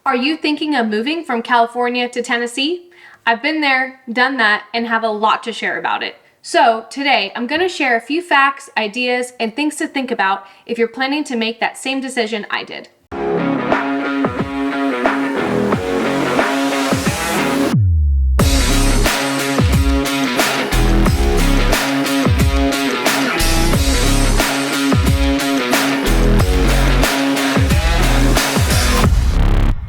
Are you thinking of moving from California to Tennessee? I've been there, done that, and have a lot to share about it. So today I'm going to share a few facts, ideas, and things to think about if you're planning to make that same decision I did.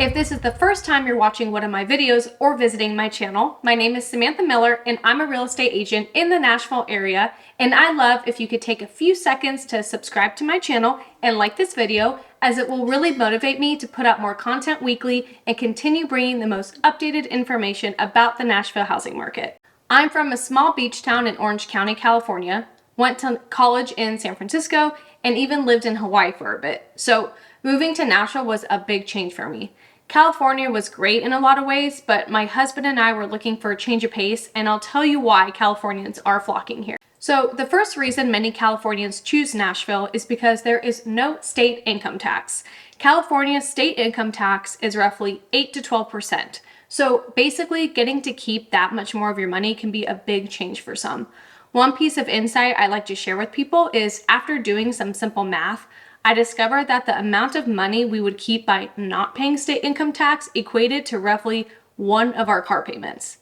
If this is the first time you're watching one of my videos or visiting my channel, my name is Samantha Miller and I'm a real estate agent in the Nashville area, and I'd love if you could take a few seconds to subscribe to my channel and like this video, as it will really motivate me to put out more content weekly and continue bringing the most updated information about the Nashville housing market. I'm from a small beach town in Orange County, California, went to college in San Francisco, and even lived in Hawaii for a bit. So moving to Nashville was a big change for me. California was great in a lot of ways, but my husband and I were looking for a change of pace, and I'll tell you why Californians are flocking here. So the first reason many Californians choose Nashville is because there is no state income tax. California's state income tax is roughly 8 to 12%. So basically getting to keep that much more of your money can be a big change for some. One piece of insight I like to share with people is after doing some simple math, I discovered that the amount of money we would keep by not paying state income tax equated to roughly one of our car payments.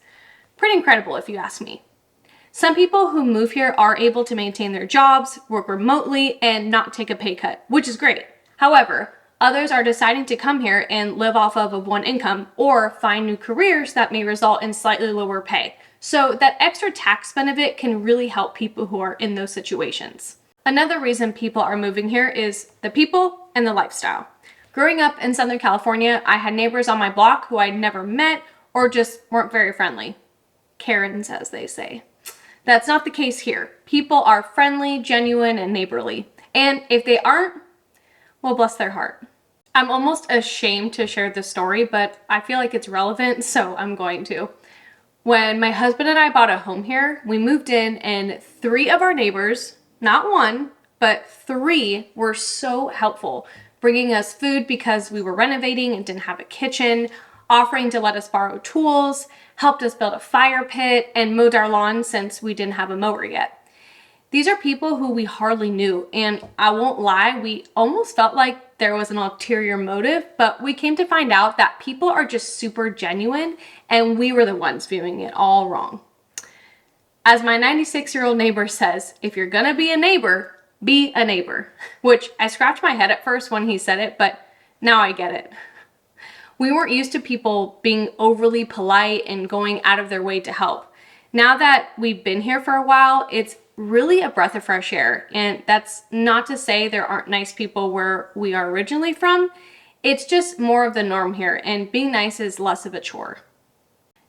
Pretty incredible if you ask me. Some people who move here are able to maintain their jobs, work remotely, and not take a pay cut, which is great. However, others are deciding to come here and live off of one income or find new careers that may result in slightly lower pay. So that extra tax benefit can really help people who are in those situations. Another reason people are moving here is the people and the lifestyle. Growing up in Southern California, I had neighbors on my block who I'd never met or just weren't very friendly. Karens, as they say. That's not the case here. People are friendly, genuine, and neighborly. And if they aren't, well, bless their heart. I'm almost ashamed to share this story, but I feel like it's relevant, so I'm going to. When my husband and I bought a home here, we moved in and 3 of our neighbors, not 1, but 3 were so helpful, bringing us food because we were renovating and didn't have a kitchen, offering to let us borrow tools, helped us build a fire pit, and mowed our lawn since we didn't have a mower yet. These are people who we hardly knew, and I won't lie, we almost felt like there was an ulterior motive, but we came to find out that people are just super genuine, and we were the ones viewing it all wrong. As my 96-year-old neighbor says, if you're gonna be a neighbor, which I scratched my head at first when he said it, but now I get it. We weren't used to people being overly polite and going out of their way to help. Now that we've been here for a while, it's really a breath of fresh air. And that's not to say there aren't nice people where we are originally from. It's just more of the norm here, and being nice is less of a chore.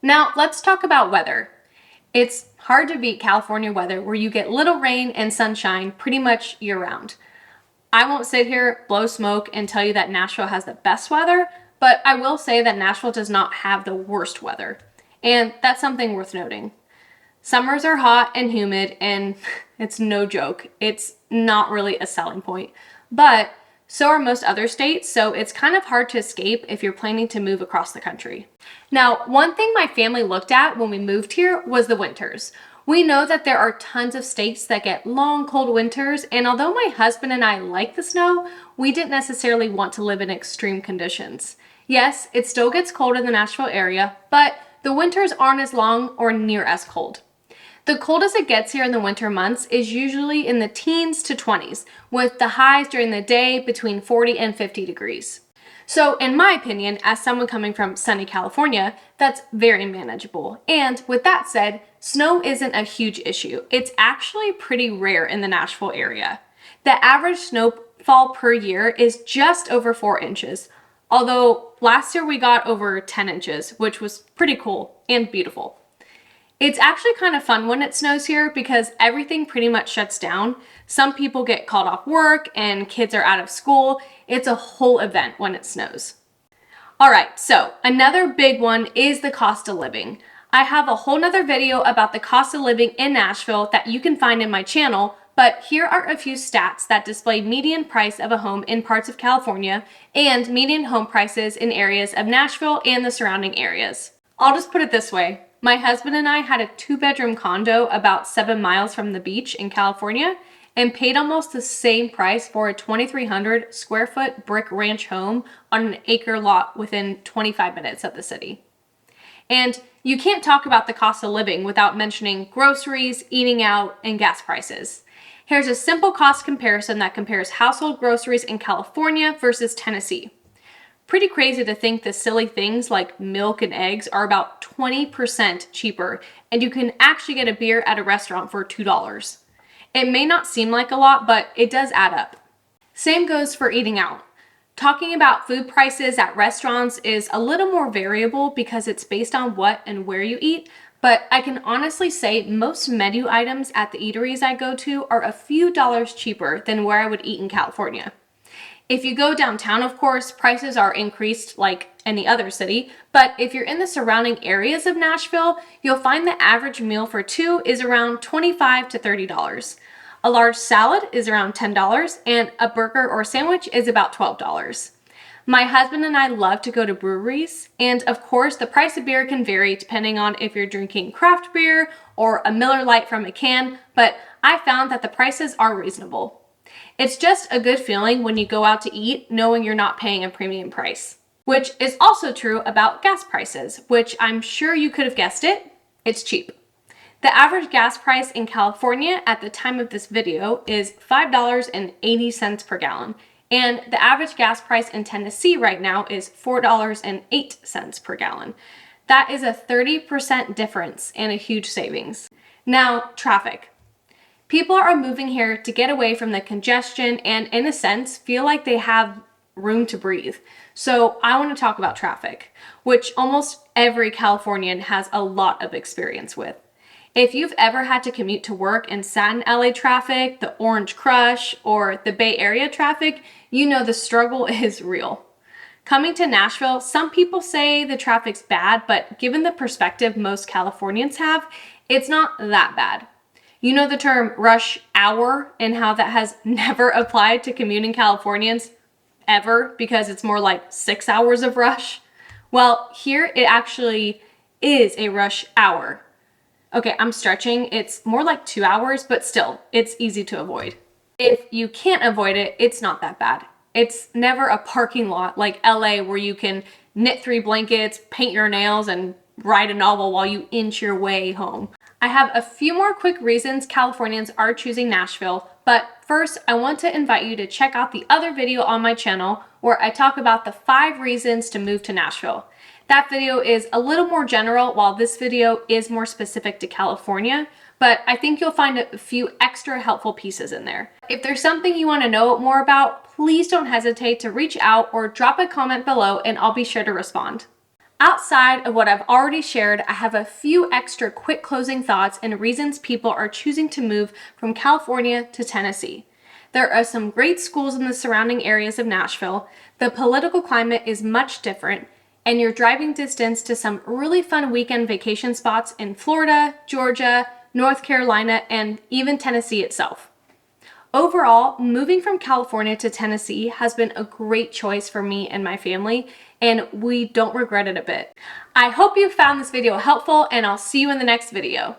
Now, let's talk about weather. It's hard to beat California weather where you get little rain and sunshine pretty much year-round. I won't sit here, blow smoke, and tell you that Nashville has the best weather, but I will say that Nashville does not have the worst weather, and that's something worth noting. Summers are hot and humid, and it's no joke. It's not really a selling point, but so are most other states, so it's kind of hard to escape if you're planning to move across the country. Now, one thing my family looked at when we moved here was the winters. We know that there are tons of states that get long, cold winters, and although my husband and I like the snow, we didn't necessarily want to live in extreme conditions. Yes, it still gets cold in the Nashville area, but the winters aren't as long or near as cold. The coldest it gets here in the winter months is usually in the teens to 20s, with the highs during the day between 40 and 50 degrees. So in my opinion, as someone coming from sunny California, that's very manageable. And with that said, snow isn't a huge issue. It's actually pretty rare in the Nashville area. The average snowfall per year is just over 4 inches, although last year we got over 10 inches, which was pretty cool and beautiful. It's actually kind of fun when it snows here because everything pretty much shuts down. Some people get called off work and kids are out of school. It's a whole event when it snows. All right, so another big one is the cost of living. I have a whole nother video about the cost of living in Nashville that you can find in my channel, but here are a few stats that display median price of a home in parts of California and median home prices in areas of Nashville and the surrounding areas. I'll just put it this way. My husband and I had a 2-bedroom condo about 7 miles from the beach in California and paid almost the same price for a 2,300 square foot brick ranch home on an acre lot within 25 minutes of the city. And you can't talk about the cost of living without mentioning groceries, eating out, and gas prices. Here's a simple cost comparison that compares household groceries in California versus Tennessee. Pretty crazy to think the silly things like milk and eggs are about 20% cheaper, and you can actually get a beer at a restaurant for $2. It may not seem like a lot, but it does add up. Same goes for eating out. Talking about food prices at restaurants is a little more variable because it's based on what and where you eat, but I can honestly say most menu items at the eateries I go to are a few dollars cheaper than where I would eat in California. If you go downtown, of course, prices are increased like any other city, but if you're in the surrounding areas of Nashville, you'll find the average meal for two is around $25 to $30. A large salad is around $10, and a burger or sandwich is about $12. My husband and I love to go to breweries, and of course, the price of beer can vary depending on if you're drinking craft beer or a Miller Lite from a can, but I found that the prices are reasonable. It's just a good feeling when you go out to eat knowing you're not paying a premium price, which is also true about gas prices, which I'm sure you could have guessed it, it's cheap. The average gas price in California at the time of this video is $5.80 per gallon, and the average gas price in Tennessee right now is $4.08 per gallon. That is a 30% difference and a huge savings. Now, traffic. People are moving here to get away from the congestion and, in a sense, feel like they have room to breathe. So I want to talk about traffic, which almost every Californian has a lot of experience with. If you've ever had to commute to work and sat in LA traffic, the Orange Crush, or the Bay Area traffic, you know the struggle is real. Coming to Nashville, some people say the traffic's bad, but given the perspective most Californians have, it's not that bad. You know the term rush hour and how that has never applied to commuting Californians ever because it's more like 6 hours of rush? Well, here it actually is a rush hour. Okay, I'm stretching. It's more like 2 hours, but still, it's easy to avoid. If you can't avoid it, it's not that bad. It's never a parking lot like LA where you can knit 3 blankets, paint your nails, and write a novel while you inch your way home. I have a few more quick reasons Californians are choosing Nashville, but first I want to invite you to check out the other video on my channel where I talk about the 5 reasons to move to Nashville. That video is a little more general while this video is more specific to California, but I think you'll find a few extra helpful pieces in there. If there's something you want to know more about, please don't hesitate to reach out or drop a comment below and I'll be sure to respond. Outside of what I've already shared, I have a few extra quick closing thoughts and reasons people are choosing to move from California to Tennessee. There are some great schools in the surrounding areas of Nashville, the political climate is much different, and your driving distance to some really fun weekend vacation spots in Florida, Georgia, North Carolina, and even Tennessee itself. Overall, moving from California to Tennessee has been a great choice for me and my family, and we don't regret it a bit. I hope you found this video helpful, and I'll see you in the next video.